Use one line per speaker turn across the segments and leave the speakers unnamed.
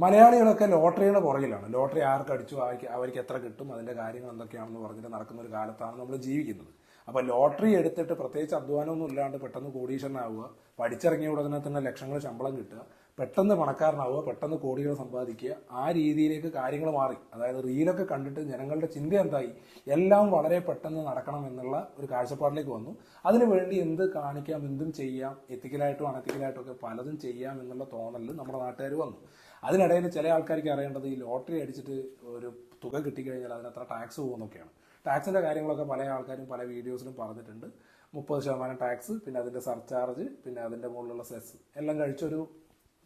മലയാളികളൊക്കെ ലോട്ടറിയുടെ പുറകിലാണ്. Lottery ആർക്ക് അടിച്ചു, അവർക്ക് എത്ര കിട്ടും, അതിന്റെ കാര്യങ്ങൾ എന്തൊക്കെയാണെന്ന് പറഞ്ഞിട്ട് നടക്കുന്ന ഒരു കാലത്താണ് നമ്മൾ ജീവിക്കുന്നത്. അപ്പോൾ ലോട്ടറി എടുത്തിട്ട് പ്രത്യേകിച്ച് അധ്വാനമൊന്നും ഇല്ലാണ്ട് പെട്ടെന്ന് കോടീശ്വരനാവുക, പഠിച്ചിറങ്ങിയ ഉടനെ തന്നെ ലക്ഷങ്ങൾ ശമ്പളം കിട്ടുക, പെട്ടെന്ന് പണക്കാരനാവുക, പെട്ടെന്ന് കോടികൾ സമ്പാദിക്കുക, ആ രീതിയിലേക്ക് കാര്യങ്ങൾ മാറി. അതായത് റീലൊക്കെ കണ്ടിട്ട് ജനങ്ങളുടെ ചിന്ത എന്തായി, എല്ലാം വളരെ പെട്ടെന്ന് നടക്കണം എന്നുള്ള ഒരു കാഴ്ചപ്പാടിലേക്ക് വന്നു. അതിനുവേണ്ടി എന്ത് കാണിക്കാം, എന്തും ചെയ്യാം, എത്തിക്കലായിട്ടും അണെത്തിക്കലായിട്ടും ഒക്കെ പലതും ചെയ്യാം എന്നുള്ള തോന്നലിൽ നമ്മുടെ നാട്ടുകാർ വന്നു. അതിനിടയിൽ ചില ആൾക്കാർക്ക് അറിയേണ്ടത് ഈ ലോട്ടറി അടിച്ചിട്ട് ഒരു തുക കിട്ടിക്കഴിഞ്ഞാൽ അതിനത്ര ടാക്സ് പോകുന്നൊക്കെയാണ്. ടാക്സിന്റെ കാര്യങ്ങളൊക്കെ പല ആൾക്കാരും പല വീഡിയോസിലും പറഞ്ഞിട്ടുണ്ട്. 30% ടാക്സ്, പിന്നെ അതിന്റെ സർചാർജ്, പിന്നെ അതിന്റെ മുകളിലുള്ള സെസ് എല്ലാം കഴിച്ചൊരു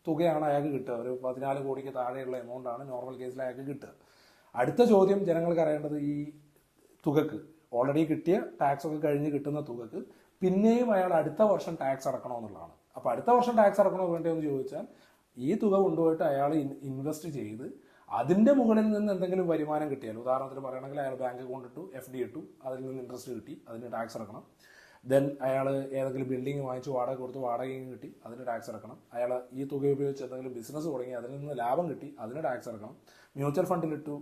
തുകയാണ് അയാൾക്ക് കിട്ടുക. ഒരു 14 കോടിക്ക് താഴെയുള്ള എമൗണ്ടാണ് നോർമൽ കേസിൽ അയാൾക്ക് കിട്ടുക. അടുത്ത ചോദ്യം ജനങ്ങൾക്ക് അറിയേണ്ടത്, ഈ തുകക്ക് ഓൾറെഡി കിട്ടിയ ടാക്സ് ഒക്കെ കഴിഞ്ഞ് കിട്ടുന്ന തുകക്ക് പിന്നെയും അയാൾ അടുത്ത വർഷം ടാക്സ് അടക്കണമെന്നുള്ളതാണ്. അപ്പൊ അടുത്ത വർഷം ടാക്സ് അടക്കണോ വേണ്ടയോ എന്ന് ചോദിച്ചാൽ, ഈ തുക കൊണ്ടുപോയിട്ട് അയാൾ ഇൻവെസ്റ്റ് ചെയ്ത് അതിന്റെ മുകളിൽ നിന്ന് എന്തെങ്കിലും വരുമാനം കിട്ടിയാൽ, ഉദാഹരണത്തിന് പറയുകയാണെങ്കിൽ അയാൾ ബാങ്ക് അക്കൗണ്ട് ഇട്ടു, FD ഇട്ടു, അതിൽ നിന്ന് ഇൻട്രസ്റ്റ് കിട്ടി, അതിന് ടാക്സ് അടക്കണം. ദെൻ അയാൾ ഏതെങ്കിലും ബിൽഡിംഗ് വാങ്ങിച്ചു വാടക കൊടുത്ത് വാടകയും കിട്ടി, അതിന് ടാക്സ് അടക്കണം. അയാൾ ഈ തുക ഉപയോഗിച്ച് എന്തെങ്കിലും ബിസിനസ് തുടങ്ങി, അതിൽ നിന്ന് ലാഭം കിട്ടി, അതിന് ടാക്സ് അടക്കണം. മ്യൂച്വൽ ഫണ്ടിലിട്ടു,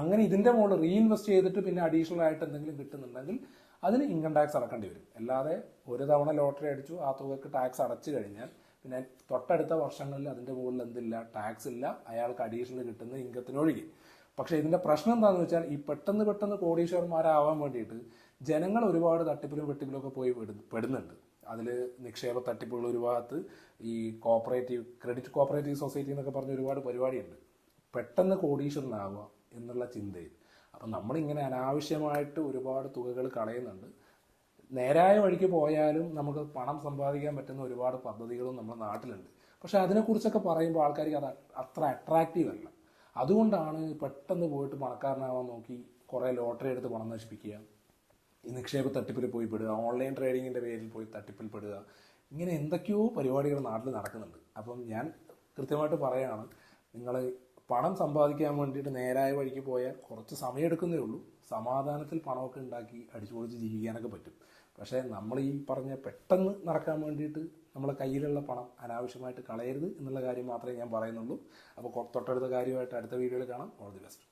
അങ്ങനെ ഇതിന്റെ മുകളിൽ റീഇൻവെസ്റ്റ് ചെയ്തിട്ട് പിന്നെ അഡീഷണൽ ആയിട്ട് എന്തെങ്കിലും കിട്ടുന്നുണ്ടെങ്കിൽ അതിന് ഇൻകം ടാക്സ് അടക്കേണ്ടി വരും. അല്ലാതെ ഒരു തവണ ലോട്ടറി അടിച്ചു ആ തുകക്ക് ടാക്സ് അടച്ചു കഴിഞ്ഞാൽ പിന്നെ തൊട്ടടുത്ത വർഷങ്ങളിൽ അതിന്റെ മുകളിൽ എന്തില്ല, ടാക്സ് ഇല്ല, അയാൾക്ക് അഡീഷണൽ കിട്ടുന്ന ഇൻകത്തിനൊഴികെ. പക്ഷെ ഇതിന്റെ പ്രശ്നം എന്താണെന്ന് വെച്ചാൽ, ഈ പെട്ടെന്ന് കോടീശ്വരന്മാരാവാൻ വേണ്ടിയിട്ട് ജനങ്ങൾ ഒരുപാട് തട്ടിപ്പിലും വെട്ടിപ്പിലും ഒക്കെ പോയി പെടുന്നുണ്ട്. അതിൽ നിക്ഷേപ തട്ടിപ്പുകൾ ഒരു ഭാഗത്ത്, ഈ ക്രെഡിറ്റ് കോപ്പറേറ്റീവ് സൊസൈറ്റി എന്നൊക്കെ പറഞ്ഞ ഒരുപാട് പരിപാടിയുണ്ട്. പെട്ടെന്ന് കോടീശ്വരനാവുക എന്നുള്ള ചിന്തയിൽ അപ്പം നമ്മളിങ്ങനെ അനാവശ്യമായിട്ട് ഒരുപാട് തുകകൾ കളയുന്നുണ്ട്. നേരായ വഴിക്ക് പോയാലും നമുക്ക് പണം സമ്പാദിക്കാൻ പറ്റുന്ന ഒരുപാട് പദ്ധതികളും നമ്മുടെ നാട്ടിലുണ്ട്. പക്ഷെ അതിനെക്കുറിച്ചൊക്കെ പറയുമ്പോൾ ആൾക്കാർക്ക് അത് അത്ര അട്രാക്റ്റീവ് അല്ല. അതുകൊണ്ടാണ് പെട്ടെന്ന് പോയിട്ട് പണക്കാരനാവാൻ നോക്കി കുറേ ലോട്ടറി എടുത്ത് പണം നശിപ്പിക്കുക, ഈ നിക്ഷേപ തട്ടിപ്പിൽ പോയി പെടുക, ഓൺലൈൻ ട്രേഡിങ്ങിന്റെ പേരിൽ പോയി തട്ടിപ്പിൽ പെടുക, ഇങ്ങനെ എന്തൊക്കെയോ പരിപാടികൾ നാട്ടിൽ നടക്കുന്നുണ്ട്. അപ്പം ഞാൻ കൃത്യമായിട്ട് പറയുകയാണ്, നിങ്ങൾ പണം സമ്പാദിക്കാൻ വേണ്ടിയിട്ട് നേരായ വഴിക്ക് പോയാൽ കുറച്ച് സമയമെടുക്കുന്നേ ഉള്ളൂ. സമാധാനത്തിൽ പണമൊക്കെ ഉണ്ടാക്കി അടിച്ചുപൊളിച്ച് ജീവിക്കാനൊക്കെ പറ്റും. പക്ഷേ നമ്മൾ ഈ പറഞ്ഞ പെട്ടെന്ന് നടക്കാൻ വേണ്ടിയിട്ട് നമ്മളെ കയ്യിലുള്ള പണം അനാവശ്യമായിട്ട് കളയരുത് എന്നുള്ള കാര്യം മാത്രമേ ഞാൻ പറയുന്നുള്ളൂ. അപ്പോൾ തൊട്ടടുത്ത കാര്യമായിട്ട് അടുത്ത വീഡിയോയിൽ കാണാം. All the best.